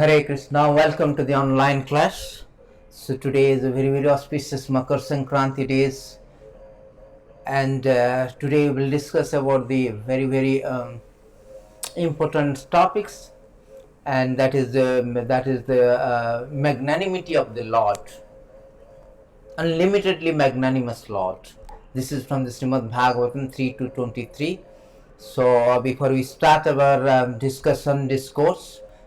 Hare Krishna, welcome to the online class. So today is a very auspicious Makar Sankranti days, and today we will discuss about the very important topics, and that is the magnanimity of the Lord, unlimitedly magnanimous Lord. This is from the Srimad Bhagavatam 3 to 23. So before we start our discourse,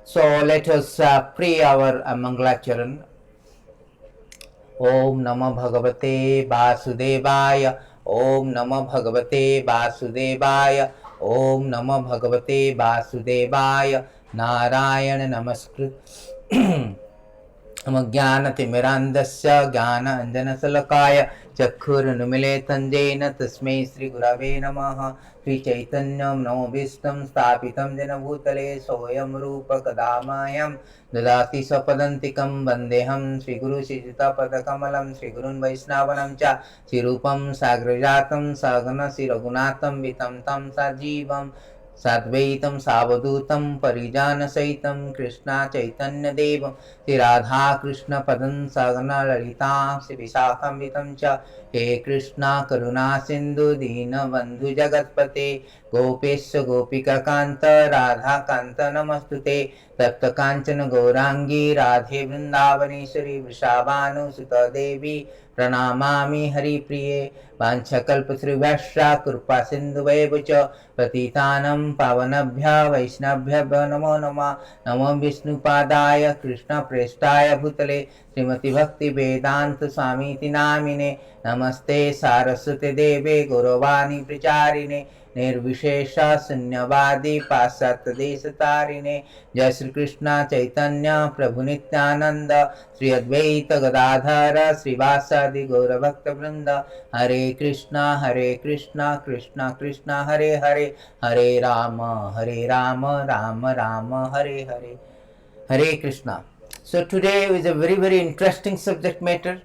so let us pray our Mangalacharan. ओम नमः भगवते वासुदेवाय ओम नमः भगवते वासुदेवाय ओम नमः भगवते वासुदेवाय नारायण नमस्कृत ज्ञानतिमिरान्धस्य ज्ञानाञ्जनशलाकया चक्षुरुन्मीलितं येन तस्मै श्रीगुरवे नमः। श्रीचैतन्यं नवोऽभीष्टं स्थापितं येन भूतले सोऽयं रूपकदा मह्यं ददाति स्वपदान्तिकं वन्देऽहं श्रीगुरुश्रीयुतपदकमलं श्रीगुरुन् वैष्णवांश्च श्रीरूपं साग्रजातं सगणशिरघुनाथं वितं तं सजीवं साद्वैतं सावधूतं परिजनसहितं कृष्ण चैतन्यदेवं श्रीराधाकृष्णपदं सगना ललिता श्रीविशाखान्वितं च हे कृष्णा करुणा सिन्धु दीनबन्धु जगत्पते गोपेश गोपिकान्त राधाकान्त नमस्तुते तप्त काञ्चन गौराङ्गी राधे वृन्दावनेश्वरी वृषभानुसुते देवी प्रणमामि हरिप्रिये वाञ्छकल्पतरुभ्यश्च कृपा सिन्धुभ्येव च पतितानं पावनेभ्यः वैष्णवेभ्यो नमो नमः। नमो विष्णुपादाय कृष्णप्रेष्ठाय भूतले श्रीमति भक्ति वेदांत स्वामीति नामिने नमस्ते सारस्वते देवे गौरवाणी प्रचारिणे निर्विशेष शून्यवादी पाश्चात्य देशतारिणे जय श्री कृष्ण चैतन्य प्रभु नित्यानंद श्री अद्वैत गदाधर श्रीवासादि गौरभक्त वृंद हरे Krishna Krishna Krishna Hare Hare Hare Ram Ram Ram Hare Hare Hare Krishna. So today is a very interesting subject matter.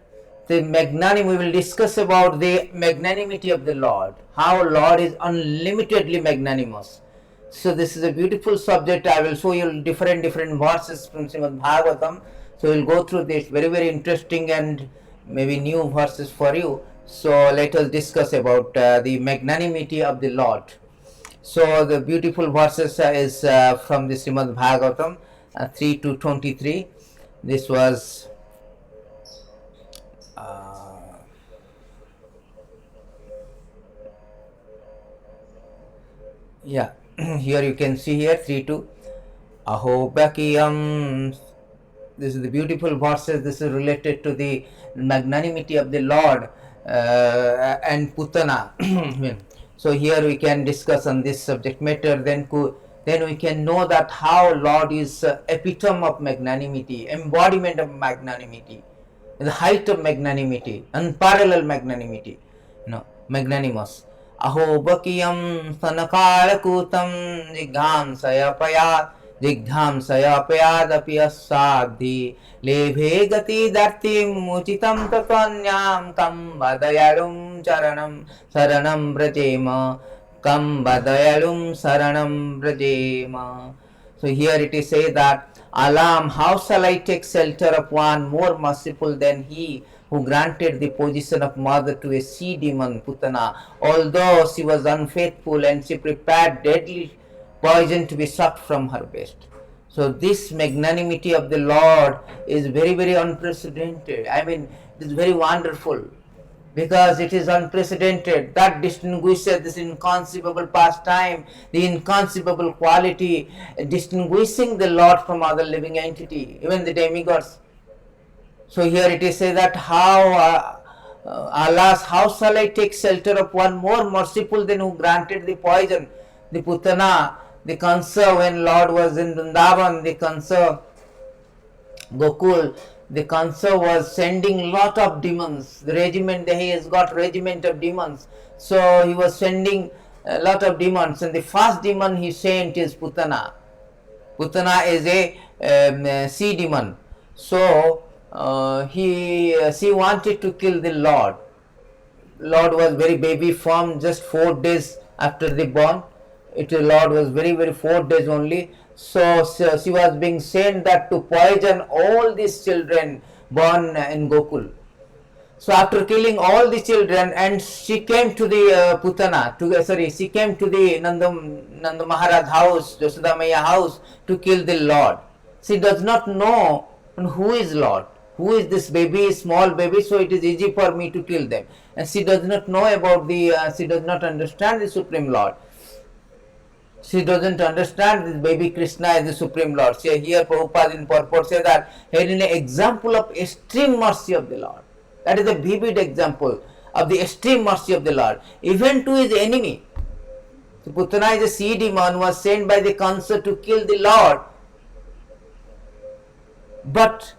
The magnanimity, we will discuss about the magnanimity of the Lord, how Lord is unlimitedly magnanimous. So this is a beautiful subject. I will show you different verses from Srimad Bhagavatam. So we'll go through this very interesting and maybe new verses for you. So let us discuss about the magnanimity of the Lord. So the beautiful verses is from the Srimad Bhagavatam 3 to 23. This was here you can see here 3 to Aho Bakiyam. This is the beautiful verses. This is related to the magnanimity of the Lord and Putana. So here we can discuss on this subject matter. Then we can know that how Lord is epitome of magnanimity, embodiment of magnanimity, the height of magnanimity, unparalleled magnanimity, magnanimous. Aho bakiyam sanakalakutam जिघ्नांसयापयादपि अस्साद्धि लेभे गतिदर्तिं मुचितं तत्त्वन्यां कं वदयालुं शरणं व्रजेम कं वदयालुं शरणं व्रजेम. So here it is said that, Alam, how shall I take shelter of one more merciful than he who granted the position of mother to a sea demon, Putana, although she was unfaithful and she prepared deadly poison to be sucked from her breast. So this magnanimity of the Lord is very unprecedented. I mean, it is very wonderful because it is unprecedented. That distinguishes this inconceivable pastime, the inconceivable quality, distinguishing the Lord from other living entity, even the demigods. So here it is said that alas, how shall I take shelter of one more merciful than who granted the poison, the Putana, the Kansa, when Lord was in Vrindavan, the Kansa, Gokul, the Kansa was sending lot of demons. The regiment, he has got regiment of demons. So he was sending a lot of demons, and the first demon he sent is Putana. Putana is a sea demon. So she wanted to kill the Lord. Lord was very baby form, just 4 days after the born. Lord was very 4 days only. So she was being sent that to poison all these children born in Gokul. So after killing all the children, and she came to the she came to the Nanda Maharaj house, Yashoda Maya house, to kill the Lord. She does not know who is Lord, who is this baby, small baby, so it is easy for me to kill them. And she does not know about she does not understand the Supreme Lord. She doesn't understand this baby Krishna is the Supreme Lord. So here Prabhupada in purport says that here is an example of extreme mercy of the Lord. That is a vivid example of the extreme mercy of the Lord, even to his enemy. So Putana is a sea demon, was sent by the Kansa to kill the Lord. But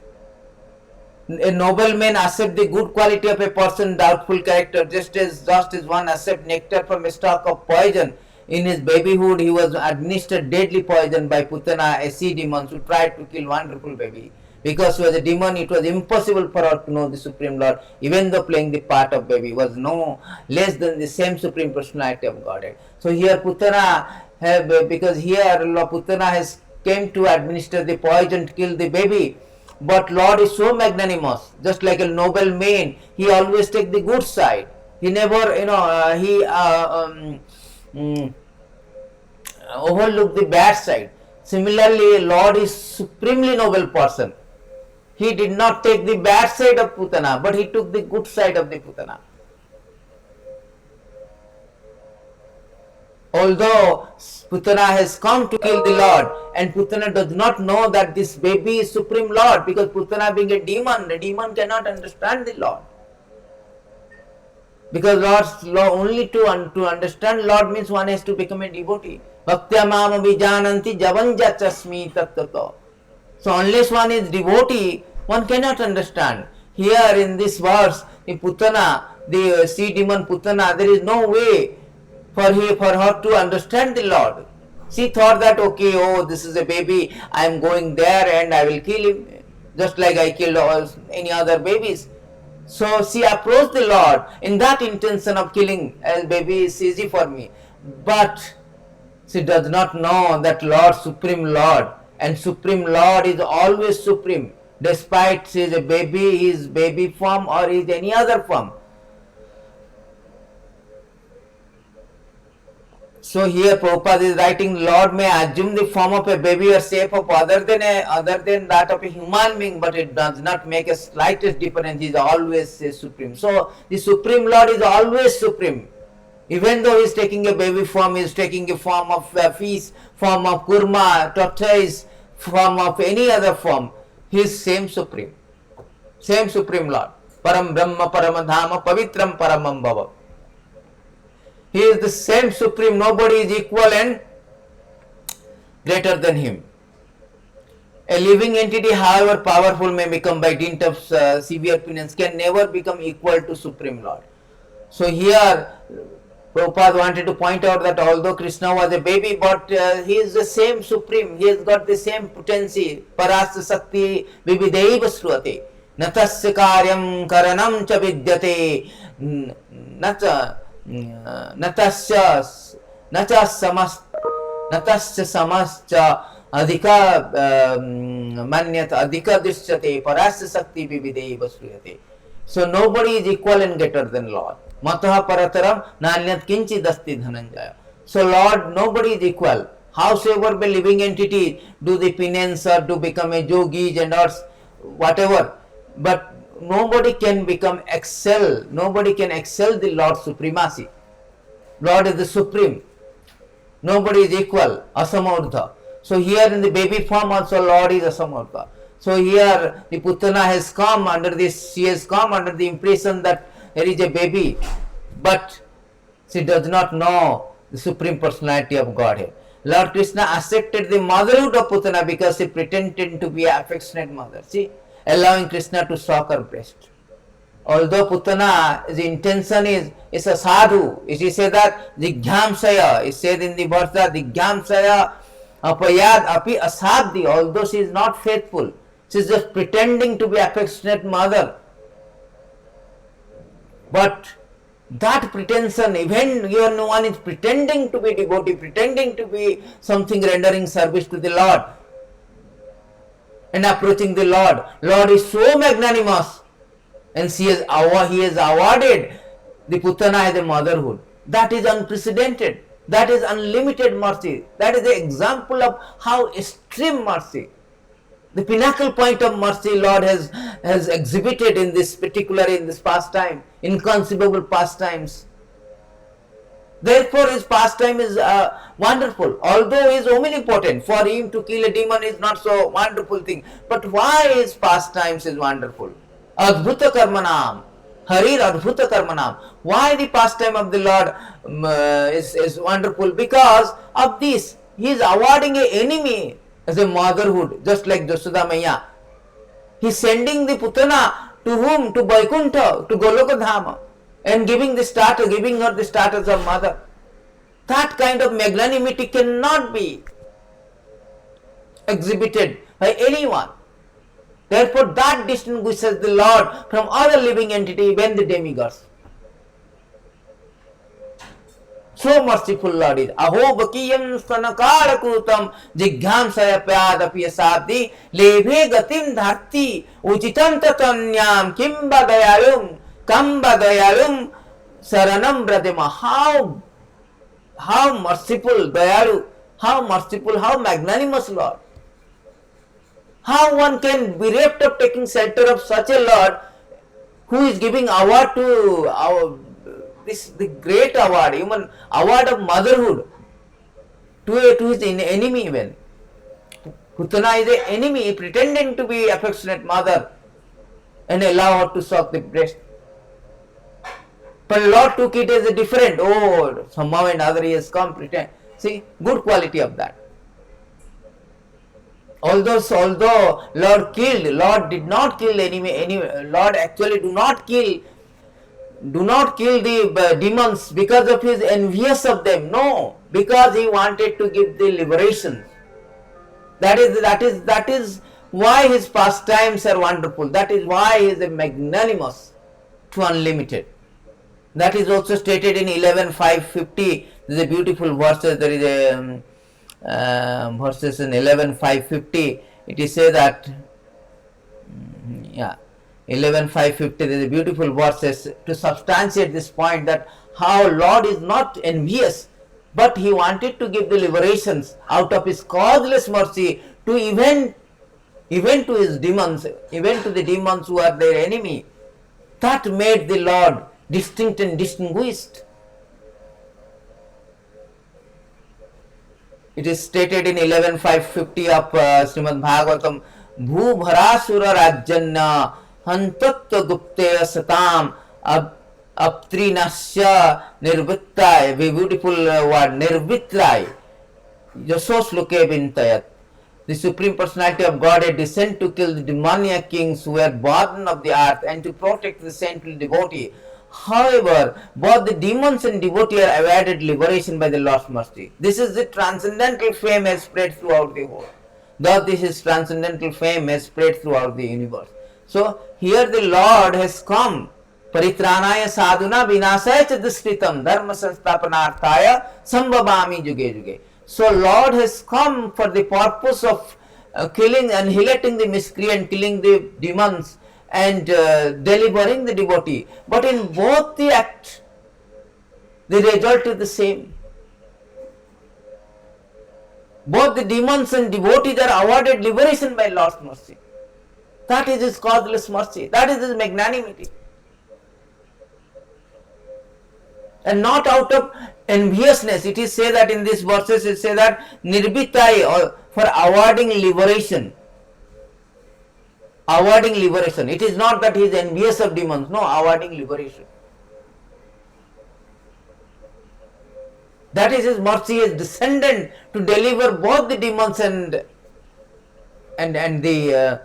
a nobleman accepts the good quality of a person, doubtful character, just as one accepts nectar from a stalk of poison. In his babyhood, he was administered deadly poison by Putana, a sea demon, who tried to kill wonderful baby. Because he was a demon, it was impossible for her to know the Supreme Lord, even though playing the part of baby was no less than the same Supreme Personality of Godhead. So here Putana, because here Putana has came to administer the poison to kill the baby. But Lord is so magnanimous, just like a noble man, he always takes the good side. He never, overlook the bad side. Similarly, Lord is supremely noble person. He did not take the bad side of Putana, but he took the good side of the Putana. Although Putana has come to kill the Lord, and Putana does not know that this baby is Supreme Lord, because Putana being a demon cannot understand the Lord. Because Lord's law, only to understand Lord means one has to become a devotee. Bhaktya mama vijananti javanja chasmi tattato. So unless one is devotee, one cannot understand. Here in this verse, in Putana, the sea demon Putana, there is no way for her to understand the Lord. She thought that, okay, oh, this is a baby, I am going there and I will kill him, just like I killed any other babies. So she approached the Lord in that intention of killing a baby is easy for me. But she does not know that Lord, Supreme Lord, and Supreme Lord is always supreme, despite she is a baby, his baby form or is any other form. So here Prabhupada is writing, Lord may assume the form of a baby or shape of other than that of a human being, but it does not make a slightest difference. He is always supreme. So the Supreme Lord is always supreme. Even though he is taking a baby form, he is taking a form of fish, form of kurma, tortoise, form of any other form, he is same supreme. Same Supreme Lord. Param Brahma Paramadhama Pavitram Paramam Bhava. He is the same Supreme, nobody is equal and greater than him. A living entity, however powerful may become by dint of severe penance, can never become equal to Supreme Lord. So here Prabhupada wanted to point out that although Krishna was a baby, but he is the same Supreme, he has got the same potency. Parasya Sakti Vividaiva Sruati Natasya Karyam Karanam Cha Vidyate Natasya samascha adhika manyata adhika drishyate parasya sakti vivideva sriyate. So nobody is equal and greater than Lord. Mataha parataram nanyat kinchi dasti dhananjaya. So Lord, nobody is equal. Howsoever be living entity do the penance or to become a yogi and or whatever, but nobody can excel the Lord's supremacy. Lord is the supreme. Nobody is equal. Asamurdha. So here in the baby form also Lord is Asamurdha. So here the Putana has come under this, she has come under the impression that there is a baby, but she does not know the Supreme Personality of Godhead. Lord Krishna accepted the motherhood of Putana because she pretended to be an affectionate mother. See, allowing Krishna to suck her breast. Although Putana's intention is a sadhu, it is said that Jigyamsaya, is said in the verse that Jigyamsaya apayad api asadhi, although she is not faithful, she is just pretending to be affectionate mother. But That pretension, even no one is pretending to be devotee, pretending to be something rendering service to the Lord and approaching the Lord. Lord is so magnanimous, and he has awarded the Putana as a motherhood. That is unprecedented. That is unlimited mercy. That is the example of how extreme mercy, the pinnacle point of mercy Lord has exhibited in this particular, in this pastime, inconceivable pastimes. Therefore his pastime is wonderful. Although he is omnipotent, for him to kill a demon is not so wonderful thing. But why his pastimes is wonderful? Adbhuta karmanam. Harir adbhuta karmanam. Why the pastime of the Lord is wonderful? Because of this. He is awarding an enemy as a motherhood, just like Jashoda Maya. He is sending the Putana to whom? To Vaikuntha, to Goloka Dhama, and giving her the status of mother. That kind of magnanimity cannot be exhibited by anyone. Therefore, that distinguishes the Lord from other living entity, even the demigods. So merciful Lord is. Aho bakiyam stanakarakutam jighyansaya pyadapi asabdi leve gatim dharti uchitam tatanyam kimba dayalum saranam bradema. How merciful, dayalu, how merciful, how magnanimous Lord. How one can be bereft of taking shelter of such a Lord who is giving award to the great award, human award of motherhood to his enemy even. Putana is an enemy pretending to be affectionate mother and allow her to suck the breast. But Lord took it as a different, somehow and other he has come, pretend. See, good quality of that. Although Lord did not kill Lord actually do not kill the demons because of his envious of them. No, because he wanted to give the liberation. That is why his pastimes are wonderful. That is why he is a magnanimous to unlimited. That is also stated in 11.550. There is a beautiful verses. There is a verses in 11.550. It is say that 11.550. There is a beautiful verses to substantiate this point, that how Lord is not envious, but he wanted to give the liberations out of his causeless mercy to even to his demons, even to the demons who are their enemy. That made the Lord distinct and distinguished. It is stated in 11.550 of Srimad Bhagavatam, Bhubharasura Rajanya Hantatva Gupteya Satam Aptrinasya Nirvittai. Very beautiful word, Nirvittai. Yasosloke Vintayat. The Supreme Personality of Godhead descended to kill the demoniac kings who were born of the earth and to protect the saintly devotee. However, both the demons and devotee are awarded liberation by the Lord's mercy. This is the transcendental fame has spread throughout the whole. Thus, this is transcendental fame has spread throughout the universe. So, here the Lord has come. Paritranaya sadhuna vinasaya cha duskritam dharma sansthapanarthaya sambhavami juge juge. So, Lord has come for the purpose of killing, annihilating the miscreant, killing the demons, and delivering the devotee. But in both the acts, the result is the same. Both the demons and devotees are awarded liberation by Lord's mercy. That is his causeless mercy. That is his magnanimity. And not out of enviousness. It is said that in these verses, it says that Nirbhitai, or for awarding liberation. Awarding liberation. It is not that he is envious of demons. No, awarding liberation. That is his mercy has descended to deliver both the demons and the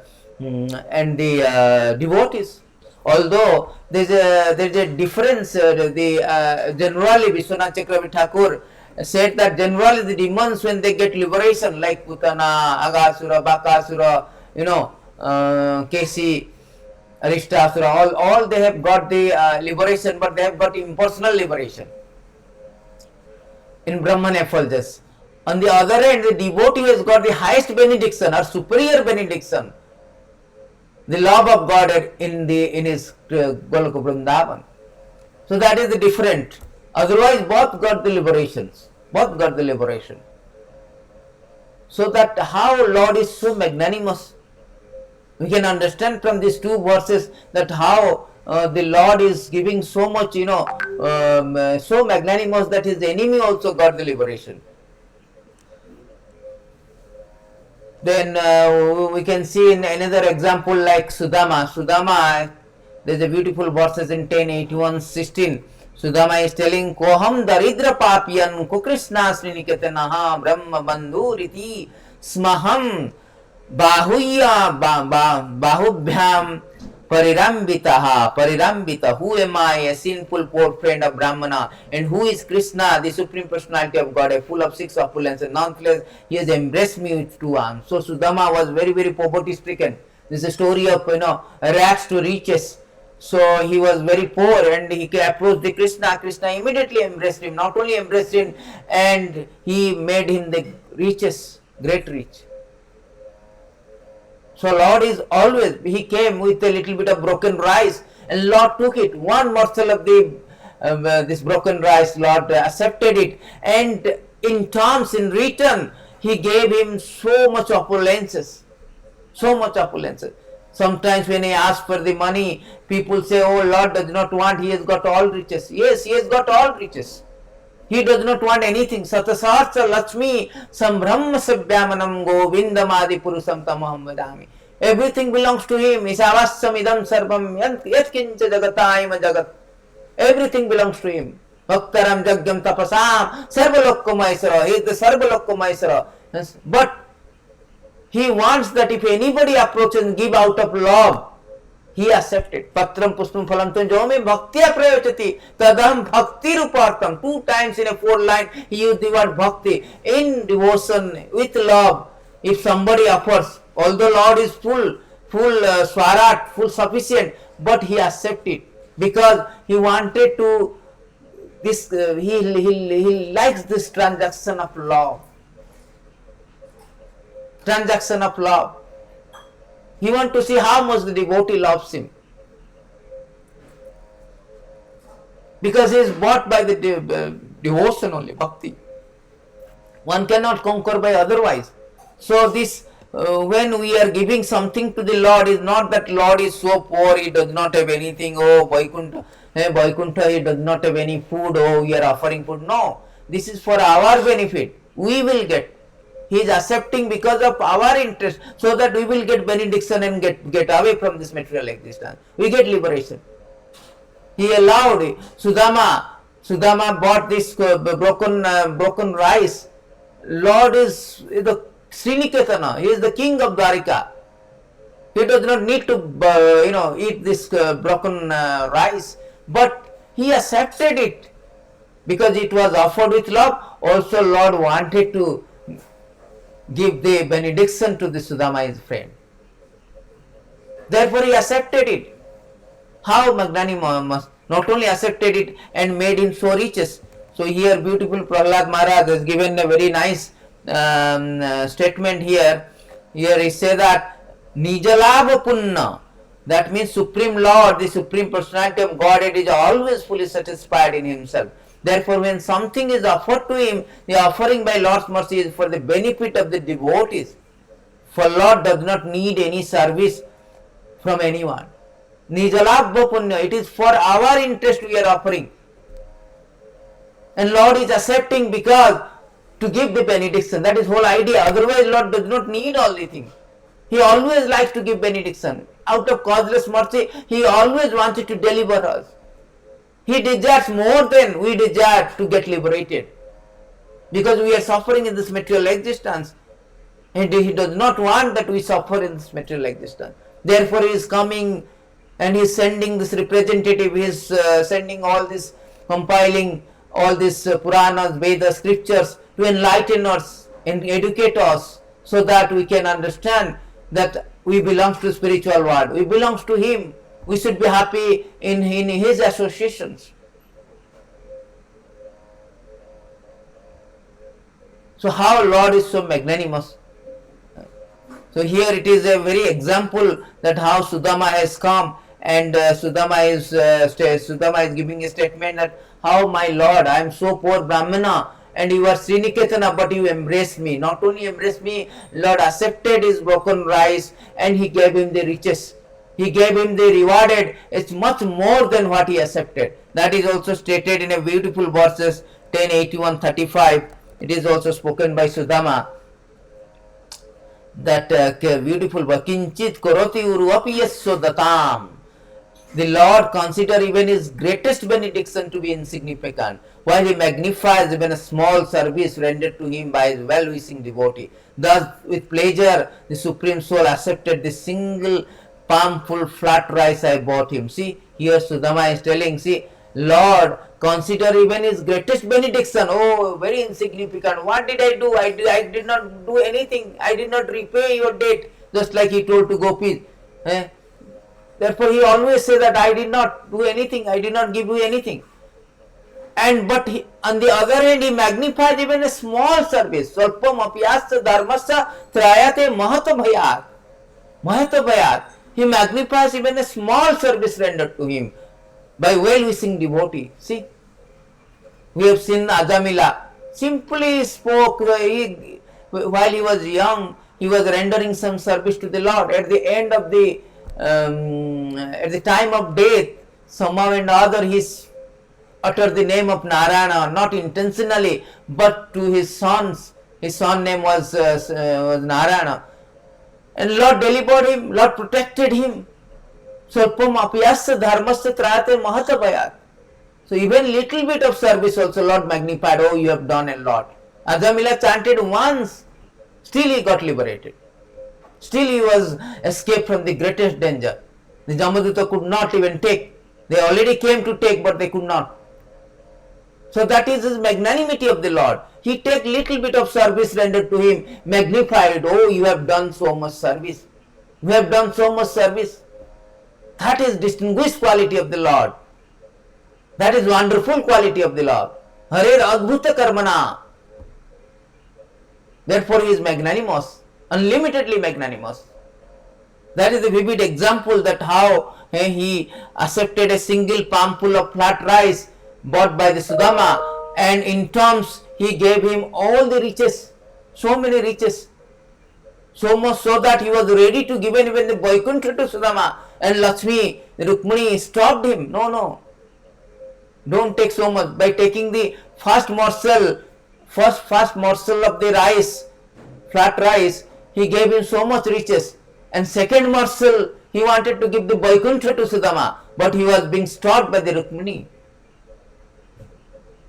devotees. Although there is a difference. Generally Vishwanath Chakravarti Thakur said that generally the demons, when they get liberation, like Putana, Aghasura, Bakasura, Kesi, Arishtasura, all they have got the liberation, but they have got impersonal liberation in Brahman effulgence. On the other hand, the devotee has got the highest benediction or superior benediction, the love of God in his Goloka Vrindavan. So that is the different. Otherwise, both got the liberations. Both got the liberation. So that how Lord is so magnanimous. We can understand from these two verses that how the Lord is giving so much, so magnanimous that his enemy also got the liberation. Then we can see in another example like Sudama. Sudama, there is a beautiful verses in 10:81-16. Sudama is telling, Koham daridra papyan kukrishna sriniketanaha brahma bandhuriti smaham bahubhyam parirambita. Who am I, a sinful poor friend of Brahmana, and who is Krishna, the supreme personality of God, full of six opulence and nonetheless he has embraced me with two arms. So Sudama was very, very poverty stricken. This is a story of rags to riches. So he was very poor and he approached the Krishna. Krishna immediately embraced him. Not only embraced him, and he made him the richest, great rich. So Lord is always, he came with a little bit of broken rice and Lord took it. One morsel of this broken rice, Lord accepted it, and in terms, in return, he gave him so much opulences. So much opulences. Sometimes when he asks for the money, people say, oh, Lord does not want, he has got all riches. Yes, he has got all riches. He does not want anything. Satasarsa Lakshmi Sambrahma Sabhyamanam Govindamadi Purusam Tamaham Vadami. Everything belongs to him. Isavasam idam sarvam yatkincha jagatayam jagat. Everything belongs to him. Bhaktaram jagyam tapasam sarvalokko maisara. He is the sarvalokko maisara. But he wants that if anybody approaches and give out of love, he accepted. Patram puspam phalam jome bhaktya prayachati tadam bhakti rupartam. 2 times in a 4 line he used the word bhakti. In devotion, with love, if somebody offers, although Lord is full swarat, full sufficient, but he accepted because he wanted to, this he likes this transaction of love. Transaction of love. He wants to see how much the devotee loves him. Because he is bought by the devotion only, bhakti. One cannot conquer by otherwise. So this, when we are giving something to the Lord, is not that Lord is so poor, he does not have anything, oh Vaikuntha, he does not have any food, oh we are offering food. No, this is for our benefit. We will get. He is accepting because of our interest, so that we will get benediction and get away from this material existence. We get liberation. He allowed Sudama bought this broken rice. Lord is the Sriniketana. He is the king of Dwarika. He does not need to eat this broken rice, but he accepted it because it was offered with love. Also Lord wanted to give the benediction to the Sudama, his friend. Therefore he accepted it. How magnanimous, not only accepted it and made him so riches. So here beautiful Prahlad Maharaj has given a very nice statement here. Here he says that Nijalabha Punna, that means Supreme Lord, the Supreme Personality of Godhead is always fully satisfied in himself. Therefore, when something is offered to him, the offering by Lord's mercy is for the benefit of the devotees. For Lord does not need any service from anyone. Nijalabha Punya, it is for our interest we are offering. And Lord is accepting because to give the benediction. That is whole idea. Otherwise, Lord does not need all the things. He always likes to give benediction. Out of causeless mercy, he always wanted to deliver us. He desires more than we desire to get liberated. Because we are suffering in this material existence. And he does not want that we suffer in this material existence. Therefore, he is coming and he is sending this representative, he is sending all this, compiling all these Puranas, Vedas, scriptures to enlighten us and educate us so that we can understand that we belong to the spiritual world. We belong to him. We should be happy in his associations. So how Lord is so magnanimous. So here it is a very example that how Sudama has come, and Sudama is giving a statement that how my Lord, I am so poor Brahmana, and you are Sriniketana, but you embraced me. Not only embraced me, Lord accepted his broken rice and he gave him the riches. He gave him the rewarded. It's much more than what he accepted. That is also stated in a beautiful verses 10:81-35. It is also spoken by Sudama. That beautiful Kinchit Koroti Uruapi Datam. The Lord consider even his greatest benediction to be insignificant, while he magnifies even a small service rendered to him by his well-wishing devotee. Thus, with pleasure, the Supreme Soul accepted the single palmful flat rice I bought him. See, here Sudama is telling, see, Lord, consider even his greatest benediction. Oh, very insignificant. What did I do? I did not do anything. I did not repay your debt. Just like he told to Gopis. Therefore, he always says that I did not do anything. I did not give you anything. And but he, on the other hand, he magnifies even a small service. Swarpam apyasya dharmasya trayate mahatabhayat. Mahatabhayat. He magnifies even a small service rendered to him by well-wishing devotee. See, we have seen Ajamila simply spoke while he was young. He was rendering some service to the Lord. At the end of at the time of death, somehow and other he uttered the name of Narayana, not intentionally, but to his sons. His son name was Narayana, and Lord delivered him. Lord protected him. Swarpam apyasya dharmasya trayate mahatabhayat. So even little bit of service also Lord magnified. Oh, you have done a lot. Ajamila chanted once, still he got liberated. Still he was escaped from the greatest danger. The Jamaduta could not even take. They already came to take, but they could not. So that is his magnanimity of the Lord. He take little bit of service rendered to him, magnified. Oh, you have done so much service. You have done so much service. That is distinguished quality of the Lord. That is wonderful quality of the Lord. Harer adbhuta karmana. Therefore he is magnanimous, unlimitedly magnanimous. That is a vivid example that how he accepted a single palmful of flat rice bought by the Sudama, and in terms he gave him all the riches, so many riches. So much so that he was ready to give even the Vaikuntha to Sudama, and Lakshmi, the Rukmini stopped him. No, don't take so much. By taking the first morsel of the rice, flat rice, he gave him so much riches. And second morsel, he wanted to give the Vaikuntha to Sudama, but he was being stopped by the Rukmini.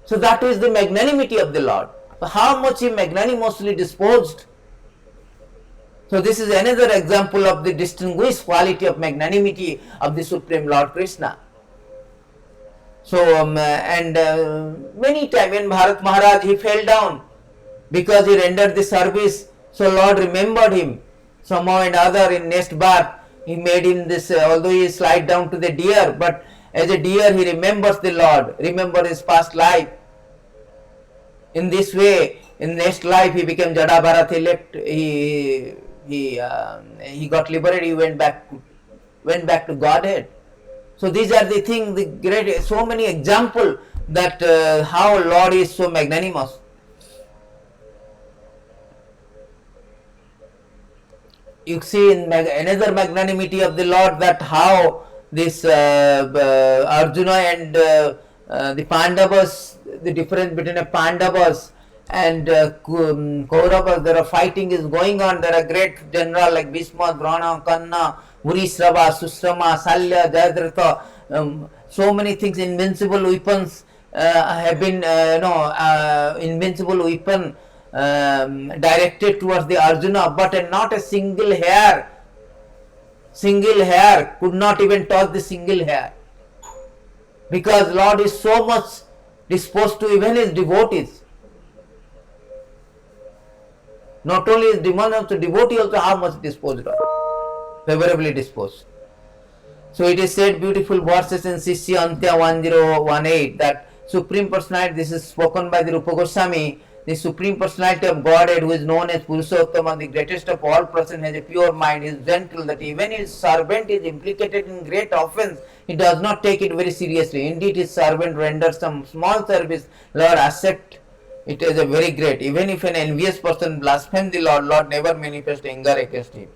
So that is the magnanimity of the Lord. So how much he magnanimously disposed. So this is another example of the distinguished quality of magnanimity of the Supreme Lord Krishna. So many times when Bharat Maharaj, he fell down because he rendered the service. So Lord remembered him somehow and other. In next birth he made him this, although he slide down to the deer, but as a deer he remembers the Lord, remember his past life. In this way, in next life he became Jada Bharat. He left, he got liberated. He went back to Godhead. So these are the things, the great, so many examples that how Lord is so magnanimous. You see in another magnanimity of the Lord, that how this Arjuna and the Pandavas, the difference between a Pandavas and Kauravas, there are fighting is going on. There are great generals like Bhishma, Drona, Kanna, Urisrava, Susrama, Salya, Jayadratha. So many things, invincible weapons have been, invincible weapon directed towards the Arjuna, but not a single hair could not even touch the single hair, because Lord is so much disposed to even his devotees. Not only his devotee also how much disposed of, favorably disposed. So it is said, beautiful verses in Sisya Antya 1018, that Supreme Personality, this is spoken by the Rupa Goswami, the Supreme Personality of Godhead, who is known as Purushottama, the greatest of all persons, has a pure mind, is gentle, that even his servant is implicated in great offense, he does not take it very seriously. Indeed, his servant renders some small service, Lord accept it as a very great. Even if an envious person blasphemes the Lord, Lord never manifests anger against him.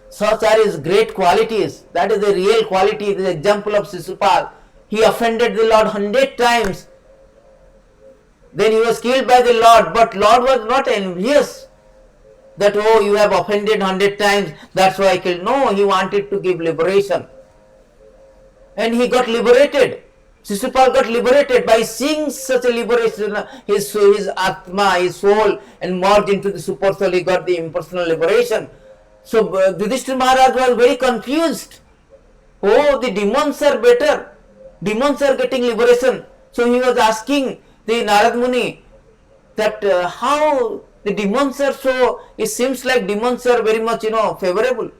Such are his great qualities. That is the real quality. The example of Sisupal. He offended the Lord 100 times. Then he was killed by the Lord. But Lord was not envious that, oh, you have offended 100 times, that's why I killed. No, he wanted to give liberation. And he got liberated. Sisupal got liberated by seeing such a liberation. His Atma, his soul, and merged into the super soul. He got the impersonal liberation. So Yudhishthira Maharaj was very confused. Oh, the demons are better. Demons are getting liberation. So he was asking the Narad Muni that how the demons are so, it seems like demons are very much, favorable.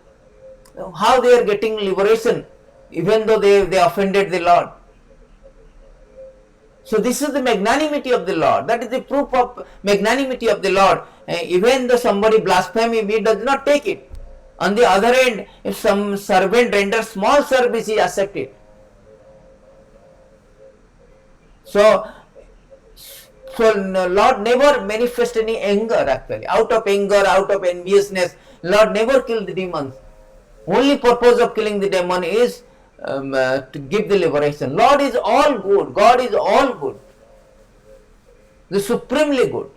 How they are getting liberation even though they offended the Lord. So this is the magnanimity of the Lord. That is the proof of magnanimity of the Lord. Even though somebody blasphemes, he does not take it. On the other hand, if some servant renders small service, he accepts it. So Lord never manifests any anger actually. Out of anger, out of enviousness, Lord never killed the demons. Only purpose of killing the demon is to give the liberation. Lord is all good. God is all good. The supremely good.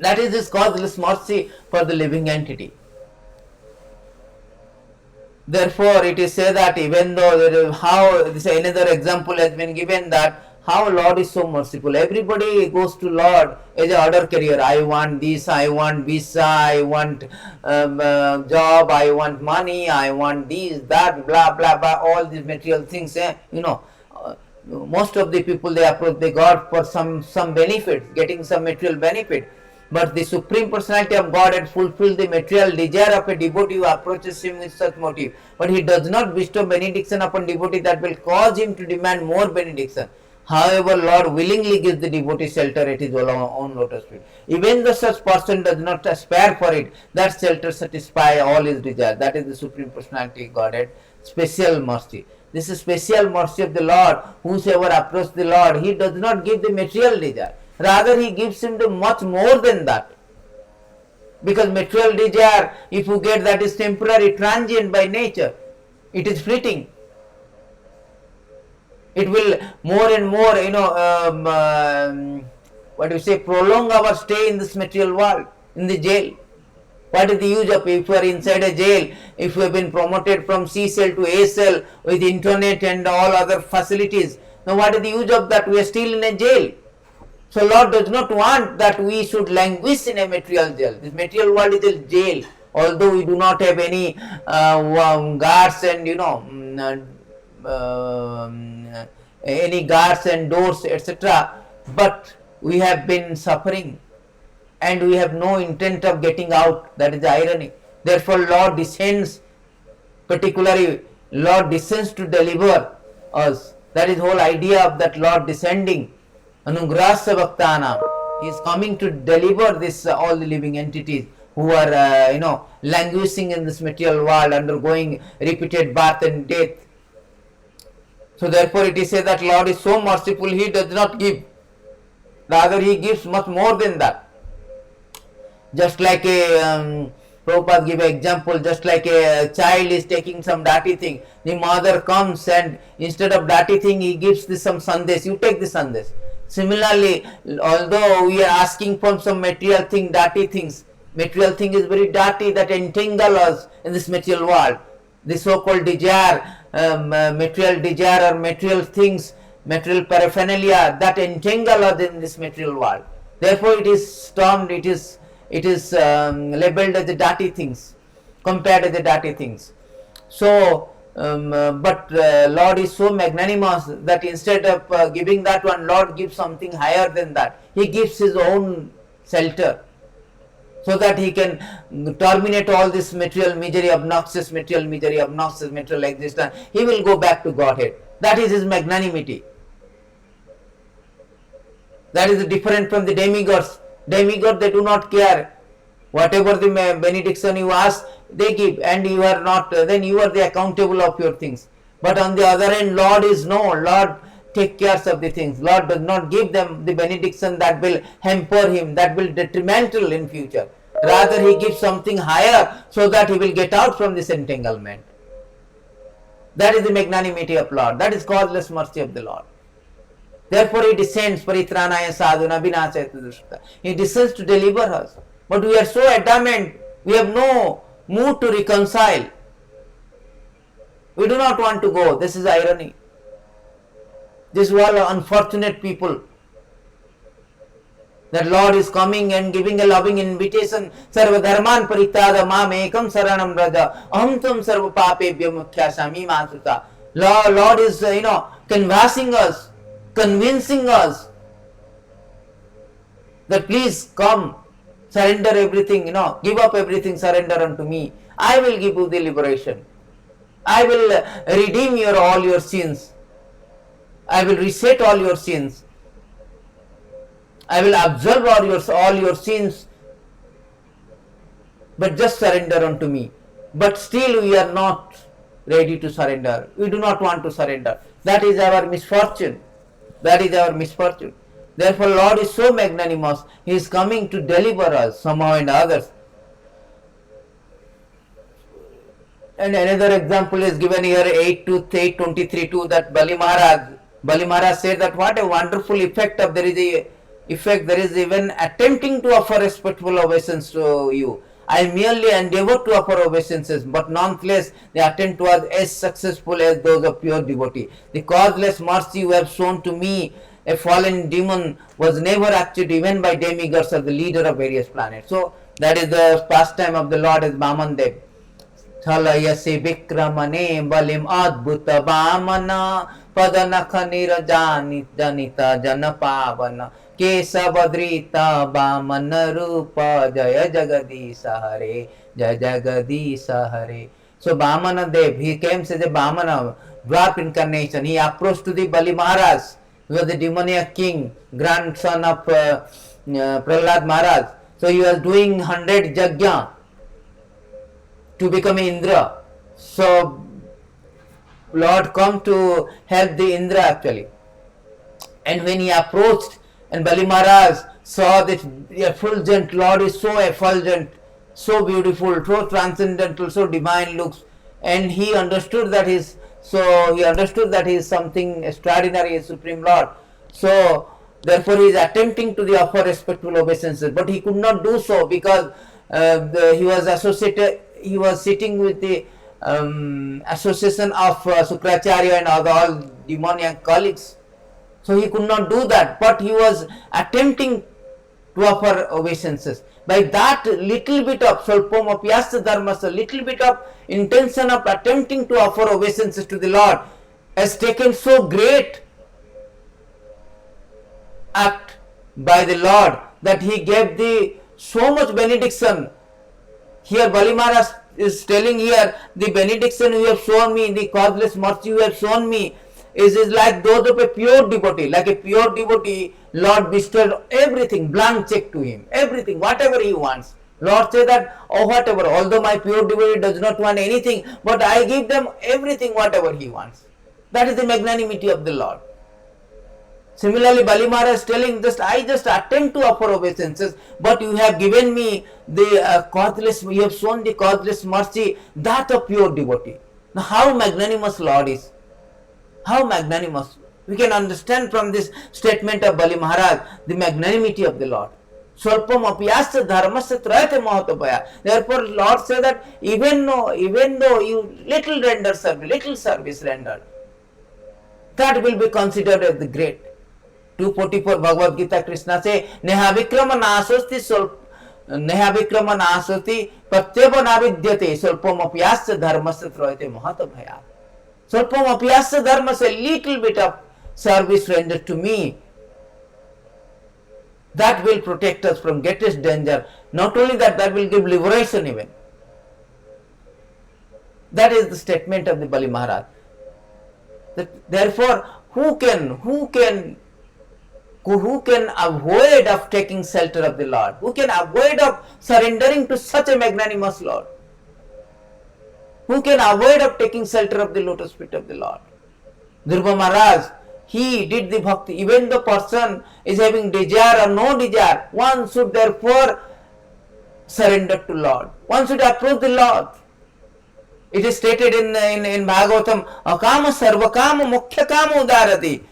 That is His causeless mercy for the living entity. Therefore, it is said that even though how this another example has been given, that how Lord is so merciful. Everybody goes to Lord as a order carrier. I want this, I want visa, I want job, I want money, I want this, that, blah blah blah. All these material things. Most of the people, they approach the God for some benefit, getting some material benefit. But the Supreme Personality of God had fulfilled the material desire of a devotee who approaches Him with such motive. But He does not bestow benediction upon devotee that will cause him to demand more benediction. However, Lord willingly gives the devotee shelter at His own lotus feet. Even though such person does not aspire for it, that shelter satisfies all his desire. That is the Supreme Personality Godhead, special mercy. This is special mercy of the Lord. Whosoever approaches the Lord, He does not give the material desire. Rather, He gives him the much more than that. Because material desire, if you get, that is temporary, transient by nature. It is fleeting. It will more and more, prolong our stay in this material world, in the jail. What is the use of, if you are inside a jail, if you have been promoted from C cell to A cell with internet and all other facilities, now what is the use of that? We are still in a jail. So Lord does not want that we should languish in a material jail. This material world is a jail. Although we do not have any guards and any guards and doors, etc. But we have been suffering and we have no intent of getting out. That is the irony. Therefore Lord descends, particularly Lord descends to deliver us. That is the whole idea of that Lord descending. Anugrahya Bhaktanam. He is coming to deliver this all the living entities who are languishing in this material world, undergoing repeated birth and death. So therefore it is said that Lord is so merciful, He does not give. Rather He gives much more than that. Just like Prabhupada give an example, just like a child is taking some dirty thing. The mother comes and instead of dirty thing, he gives this some sandesh. You take the sandesh. Similarly, although we are asking for some material thing, dirty things, material thing is very dirty that entangle us in this material world. The so-called desire, material desire or material things, material paraphernalia that entangle us in this material world. Therefore, it is termed, it is labeled as the dirty things, compared to the dirty things. So, but Lord is so magnanimous that instead of giving that one, Lord gives something higher than that. He gives His own shelter. so that he can terminate all this material misery, obnoxious material misery, obnoxious material existence. He will go back to Godhead. That is his magnanimity. That is different from the demigods. Demigods, they do not care. Whatever the benediction you ask, they give, and you are not, then you are the accountable of your things. But on the other hand, Lord is no, Lord take care of the things. Lord does not give them the benediction that will hamper him, that will detrimental in future. Rather, he gives something higher so that he will get out from this entanglement. That is the magnanimity of Lord. That is causeless mercy of the Lord. Therefore, he descends, paritranaya sadhuna vinasayati dushta. He descends to deliver us. But we are so adamant, we have no mood to reconcile. We do not want to go. This is irony. These are all unfortunate people. That Lord is coming and giving a loving invitation. Sarva dharman paritada mam ekam saranam raja aham tam sarva papebhyo mukhyasami masuta. Lord is, conversing us, convincing us that please come, surrender everything, give up everything, surrender unto me. I will give you the liberation. I will redeem all your sins. I will reset all your sins. I will absolve all your sins. But just surrender unto me. But still we are not ready to surrender. We do not want to surrender. That is our misfortune. That is our misfortune. Therefore, Lord is so magnanimous. He is coming to deliver us somehow and others. And another example is given here, 8:23 that Bali Maharaj said that what a wonderful effect there is even attempting to offer respectful obeisance to you. I merely endeavor to offer obeisances, but nonetheless the attempt was as successful as those of pure devotee. The causeless mercy you have shown to me, a fallen demon, was never achieved even by demigods or the leader of various planets. So that is the pastime of the Lord as Vaman Dev. Thalayasi vikramane balim adbhuta vamana padanakha nirajani janita janapavana kesavadrita vamana rupa jaya jagadisa hare jaya jagadisa hare. So Vamana Dev, he came as a Vamana, dwarf incarnation. He approached to the Bali Maharaj, who was the demoniac king, grandson of Prahlad Maharaj. So he was doing 100 yajna to become Indra. So Lord come to help the Indra actually. And when he approached, and Bali Maharaj saw that effulgent Lord is so effulgent, so beautiful, so transcendental, so divine looks, and he understood that he is something extraordinary, a supreme Lord. So therefore he is attempting to offer respectful obeisances, but he could not do so because he was sitting with the association of Sukracharya and all demoniac colleagues. So he could not do that, but he was attempting to offer obeisances. By that little bit of Salpomapyasya Dharmasa, little bit of intention of attempting to offer obeisances to the Lord, has taken so great act by the Lord that he gave so much benediction. Here Bali Maharaj is telling here, the benediction you have shown me, the causeless mercy you have shown me, is like those of a pure devotee. Like a pure devotee, Lord bestowed everything, blank check to him, everything, whatever he wants. Lord said that, whatever, although my pure devotee does not want anything, but I give them everything, whatever he wants. That is the magnanimity of the Lord. Similarly, Bali Maharaj is telling, I just attempt to offer obeisances, but you have given me the causeless, you have shown the causeless mercy, that of pure devotee. Now, how magnanimous Lord is. How magnanimous. We can understand from this statement of Bali Maharaj the magnanimity of the Lord. Swarpam apyasya dharmasya trayate mahatapaya. Therefore, Lord said that even though you little service rendered, that will be considered as the great. 244 Bhagavad Gita, Krishna say, Neha vikrama nasoti pratyeva navidyate swarpam apyasya dharmasya trayate mahatapaya. Swarpam apyasya dharmasya, a little bit of service rendered to me That will protect us from greatest danger. Not only that, that will give liberation even. That is the statement of the Bali Maharaj. That therefore, who can avoid of taking shelter of the Lord? Who can avoid of surrendering to such a magnanimous Lord? Who can avoid of taking shelter of the lotus feet of the Lord? Dhruva Maharaj, he did the bhakti. Even the person is having desire or no desire, one should therefore surrender to Lord. One should approach the Lord. It is stated in Bhagavatam, akama sarvakama mukhya kama udarati.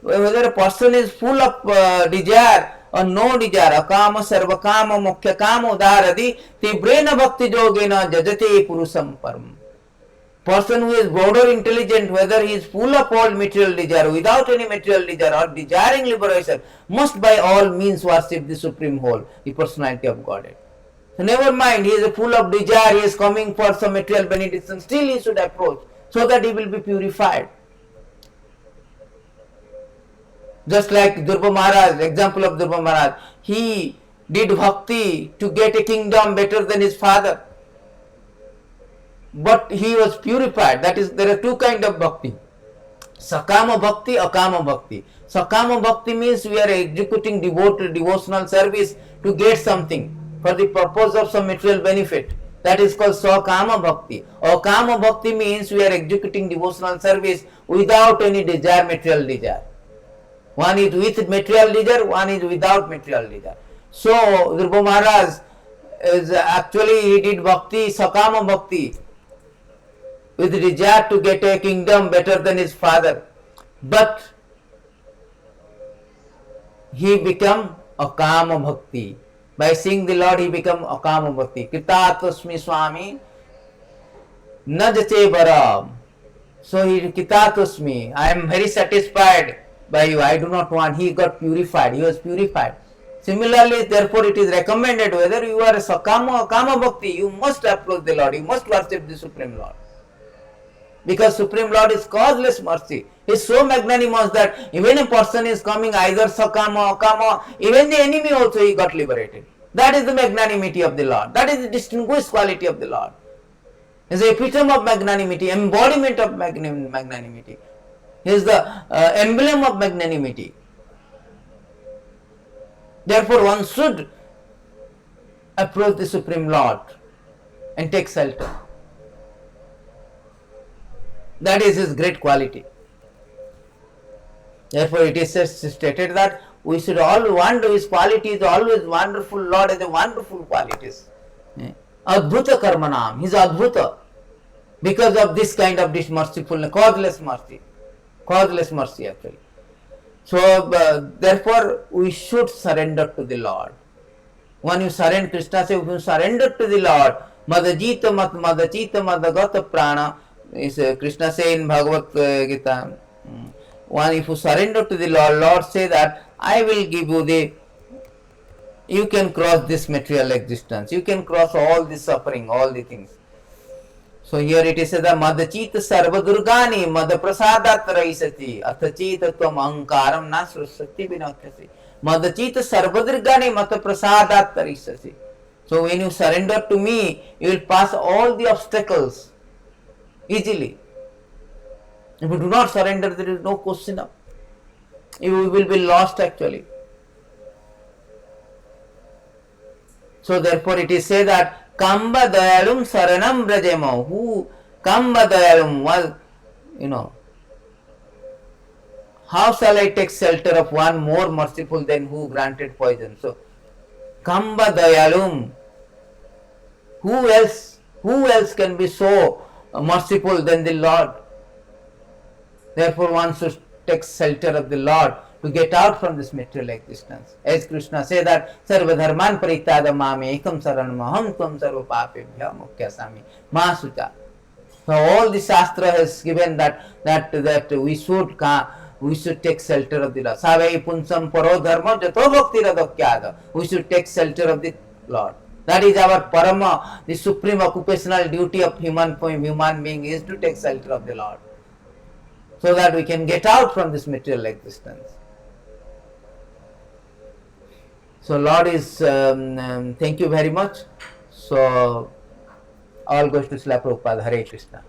Whether a person is full of desire or no desire, akama sarvakama mukhya kama udarati, tibrena bhakti yogena jajate purusam param. Person who is broader intelligent, whether he is full of all material desire, without any material desire, or desiring liberation, must by all means worship the Supreme Whole, the personality of Godhead. So never mind, he is full of desire, he is coming for some material benediction, still he should approach, so that he will be purified. Just like Dhruva Maharaj, example of Dhruva Maharaj, he did bhakti to get a kingdom better than his father. But he was purified. That is, there are two kinds of bhakti. Sakama bhakti, akama bhakti. Sakama bhakti means we are executing devotional service to get something for the purpose of some material benefit. That is called Sakama bhakti. Akama bhakti means we are executing devotional service without any desire, material desire. One is with material desire, one is without material desire. So, Dhruva Maharaj is actually he did bhakti, Sakama bhakti, with desire to get a kingdom better than his father. But he became akama bhakti. By seeing the Lord, he became akama bhakti. Kritatosmi Swami najate baram. So he kritatosmi. I am very satisfied by you. I do not want. He got purified. He was purified. Similarly, therefore, it is recommended whether you are a sakama or akama bhakti, you must approach the Lord. You must worship the Supreme Lord. Because Supreme Lord is causeless mercy. He is so magnanimous that even a person is coming either sakama or kama, even the enemy also he got liberated. That is the magnanimity of the Lord. That is the distinguished quality of the Lord. He is the epitome of magnanimity, embodiment of magnanimity. He is the emblem of magnanimity. Therefore, one should approach the Supreme Lord and take shelter. That is his great quality. Therefore, it is stated that we should all wonder his qualities, always wonderful. Lord has a wonderful qualities. Adbhuta karmanam, he is adbhuta. Because of this kind of this mercifulness, causeless mercy actually. So, therefore, we should surrender to the Lord. When you surrender, Krishna says, if you surrender to the Lord, madajita mat madachita madagata prana, is Krishna say in Bhagavad Gita, one if you surrender to the Lord, Lord say that I will give you you can cross this material existence, you can cross all the suffering, all the things. So here it is said that madachita sarva durgani madaprasadat raisati athachita tvam ahankaram na srusati vinakhyasi. Madachita sarva durgani madaprasadat raisati. So when you surrender to me, you will pass all the obstacles easily. If you do not surrender, there is no question of. You will be lost actually. So therefore it is said that Kamba Dayalum Saranam Brajemo. Who Kamba Dayalum was, how shall I take shelter of one more merciful than who granted poison? So Kamba Dayalum. Who else can be so merciful than the Lord? Therefore one should take shelter of the Lord to get out from this material existence. As Krishna says that Sarva Dharman Paritada Mame Ekam Saranamaham Tvam Sarva Papebhya Mukhyasami Mahasucha. So all the Shastra has given that we should take shelter of the Lord. Savai Punsam Paro Dharma Jato Bhakti Radhakyada. We should take shelter of the Lord. That is our parama, the supreme occupational duty of human being is to take shelter of the Lord, so that we can get out from this material existence. So Lord is, thank you very much. So all goes to Srila Prabhupada. Hare Krishna.